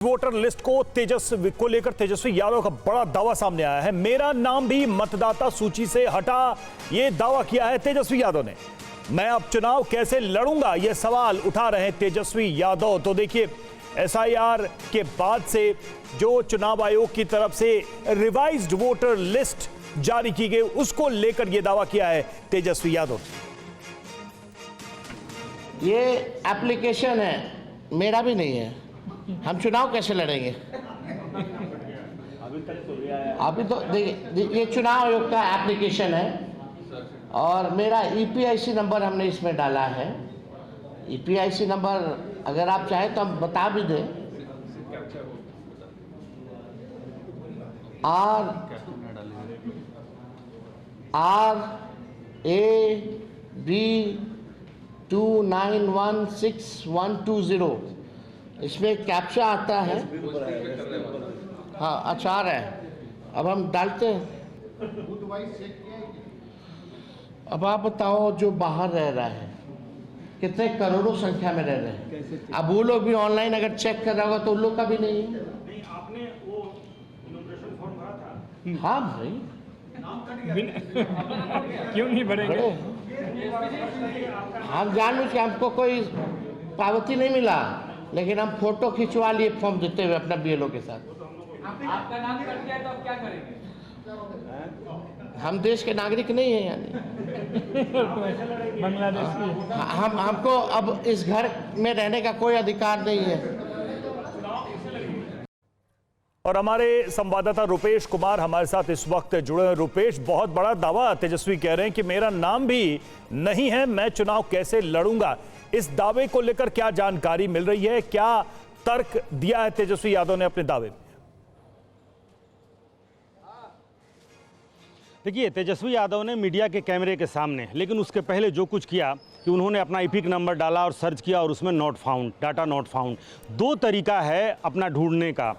Voter list को लेकर तेजस्वी यादव का बड़ा दावा सामने आया है। मेरा नाम भी मतदाता सूची से हटा, यह दावा किया है तेजस्वी यादव ने। मैं अब चुनाव कैसे लड़ूंगा, यह सवाल उठा रहे हैं तेजस्वी यादव। तो देखिए, एसआईआर के बाद से जो चुनाव आयोग की तरफ से रिवाइज्ड वोटर लिस्ट जारी की गई, उसको लेकर यह दावा किया है तेजस्वी यादव। ये एप्लीकेशन है, मेरा भी नहीं है। हम चुनाव कैसे लड़ेंगे? अभी तो देखिए, ये चुनाव आयोग का एप्लीकेशन है और मेरा ईपीआईसी नंबर हमने इसमें डाला है। ईपीआईसी नंबर अगर आप चाहें तो हम बता भी दें। RAB 2916-120, इसमें कैप्चा आता है। हाँ, अच्छा आ रहा है। अब हम डालते हैं। अब आप बताओ, जो बाहर रह रहा है कितने करोड़ों संख्या में रह रहे हैं। अब वो लोग भी ऑनलाइन अगर चेक कर रहा होगा तो उन लोग का भी नहीं है। आपने वो इनोग्रेशन फॉर्म भरा था? हाँ भाई, क्यों नहीं भरेंगे? हम जानबूझ के, हमको कोई पावती नहीं मिला, लेकिन हम फोटो खिंचवा लिए फॉर्म देते हुए अपना बीएलओ के साथ। आपका नाम कट गया तो आप क्या करेंगे? हम देश के नागरिक नहीं हैं, यानी बांग्लादेश की। हमको अब इस घर में रहने का कोई अधिकार नहीं है। और हमारे संवाददाता रुपेश कुमार हमारे साथ इस वक्त जुड़े हैं। रुपेश, बहुत बड़ा दावा तेजस्वी कह रहे हैं कि मेरा नाम भी नहीं है, मैं चुनाव कैसे लड़ूंगा। इस दावे को लेकर क्या जानकारी मिल रही है, क्या तर्क दिया है तेजस्वी यादव ने अपने दावे में? देखिए, तेजस्वी यादव ने मीडिया के कैमरे के सामने, लेकिन उसके पहले जो कुछ किया कि उन्होंने अपना ईपिक नंबर डाला और सर्च किया और उसमें not found, data not found. दो तरीका है अपना ढूंढने का।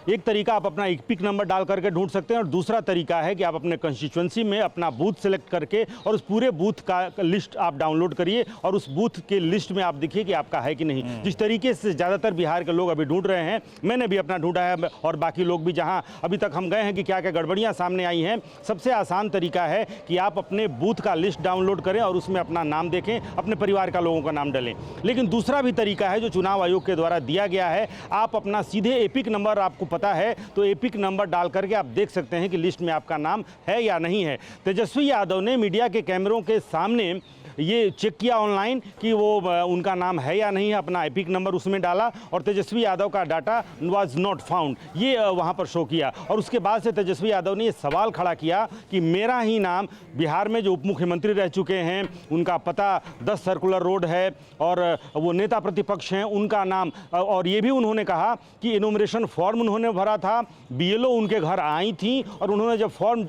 एक तरीका आप अपना ईपिक नंबर डाल करके ढूंढ सकते हैं और दूसरा तरीका है कि आप अपने कंस्टिट्यूएंसी में अपना बूथ सेलेक्ट करके और उस पूरे बूथ का लिस्ट आप डाउनलोड करिए और उस बूथ के लिस्ट में आप देखिए कि आपका है कि नहीं। जिस तरीके से ज़्यादातर बिहार के लोग अभी ढूंढ रहे हैं, मैंने भी अपना ढूंढा है और बाकी लोग भी, जहां अभी तक हम गए हैं कि क्या क्या गड़बड़ियां सामने आई हैं। सबसे आसान तरीका है कि आप अपने बूथ का लिस्ट डाउनलोड करें और उसमें अपना नाम देखें, अपने परिवार का लोगों का नाम डालें। लेकिन दूसरा भी तरीका है जो चुनाव आयोग के द्वारा दिया गया है, आप अपना सीधे एपिक नंबर, आपको पता है तो एपिक नंबर डाल करके आप देख सकते हैं कि लिस्ट में आपका नाम है या नहीं है। तेजस्वी यादव ने मीडिया के कैमरों के सामने ये चेक किया ऑनलाइन कि वो उनका नाम है या नहीं है, अपना एपिक नंबर उसमें डाला और तेजस्वी यादव का डाटा वाज नॉट फाउंड, ये वहाँ पर शो किया। और उसके बाद से तेजस्वी यादव ने ये सवाल खड़ा किया कि मेरा ही नाम, बिहार में जो उप मुख्यमंत्री रह चुके हैं, उनका पता 10 सर्कुलर रोड है और वो नेता प्रतिपक्ष हैं, उनका नाम। और ये भी उन्होंने कहा कि इनोमिनेशन फॉर्म उन्होंने भरा था, बीएलओ उनके घर आई थी और उन्होंने जब फॉर्म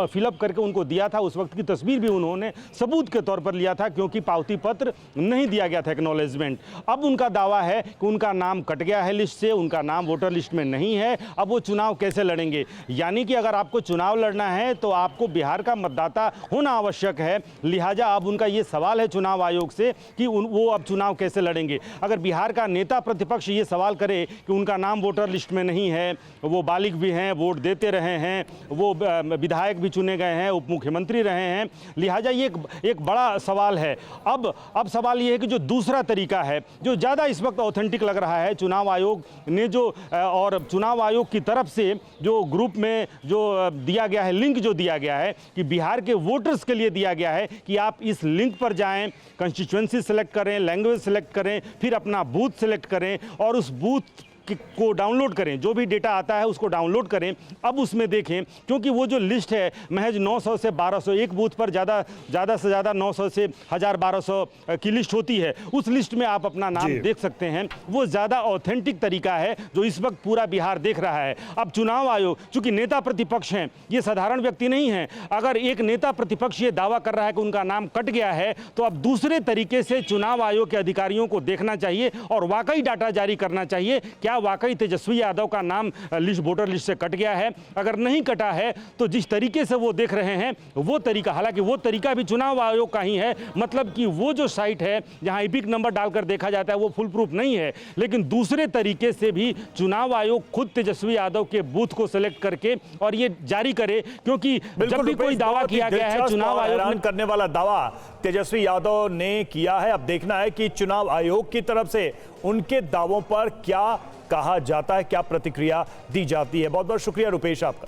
फिलअप करके उनको दिया था, उस वक्त की तस्वीर भी उन्होंने सबूत के तौर पर लिया था, क्योंकि पावती पत्र नहीं दिया गया था, एक्नॉलेजमेंट। अब उनका दावा है कि उनका नाम कट गया है लिस्ट से, उनका नाम वोटर लिस्ट में नहीं है। अब वो चुनाव कैसे लड़ेंगे? यानी कि अगर आपको चुनाव लड़ना है तो आपको बिहार का मतदाता होना आवश्यक है। लिहाजा अब उनका ये सवाल है चुनाव आयोग से कि वो अब चुनाव कैसे लड़ेंगे। अगर बिहार का नेता प्रतिपक्ष ये सवाल करे कि उनका नाम वोटर लिस्ट में नहीं है, वो बालिग भी हैं, वोट देते रहे हैं, वो विधायक भी चुने गए हैं, उप मुख्यमंत्री रहे हैं, लिहाजा ये एक बड़ा सवाल है। अब सवाल ये है कि जो दूसरा तरीका है, जो ज़्यादा इस वक्त ऑथेंटिक लग रहा है, चुनाव आयोग ने जो और चुनाव आयोग की तरफ से जो ग्रुप में जो दिया गया है, लिंक जो दिया गया है कि बिहार के वोटर्स के लिए दिया गया है कि आप इस लिंक पर जाएं, कंस्टिट्यूएंसी सेलेक्ट करें, लैंग्वेज सेलेक्ट करें, फिर अपना बूथ सेलेक्ट करें और उस बूथ को डाउनलोड करें, जो भी डेटा आता है उसको डाउनलोड करें। अब उसमें देखें, क्योंकि वो जो लिस्ट है महज 900 से 1200, एक बूथ पर ज़्यादा से ज़्यादा 900 से 1000-1200 की लिस्ट होती है, उस लिस्ट में आप अपना नाम देख सकते हैं। वो ज़्यादा ऑथेंटिक तरीका है जो इस वक्त पूरा बिहार देख रहा है। अब चुनाव आयोग, चूंकि नेता प्रतिपक्ष हैं, ये साधारण व्यक्ति नहीं है, अगर एक नेता प्रतिपक्ष ये दावा कर रहा है कि उनका नाम कट गया है, तो अब दूसरे तरीके से चुनाव आयोग के अधिकारियों को देखना चाहिए और वाकई डाटा जारी करना चाहिए। क्या वाकई तेजस्वी यादव का नाम लिस्ट वोटर लिस्ट से कट गया है। अगर नहीं कटा है तो जिस तरीके से वो देख रहे हैं वो तरीका, हालांकि वो तरीका भी चुनाव आयोग का ही है, मतलब कि वो जो साइट है जहां ईपिक नंबर डालकर देखा जाता है वो फुल प्रूफ नहीं है, लेकिन दूसरे तरीके से भी चुनाव आयोग खुद तेजस्वी यादव के बूथ को सिलेक्ट करके और ये जारी करे, क्योंकि जब भी कोई दावा किया गया है चुनाव आयोग ने करने वाला दावा तेजस्वी यादव ने किया है। अब देखना है कि चुनाव आयोग की तरफ से उनके दावों पर क्या कहा जाता है, क्या प्रतिक्रिया दी जाती है। बहुत बहुत शुक्रिया रुपेश आपका।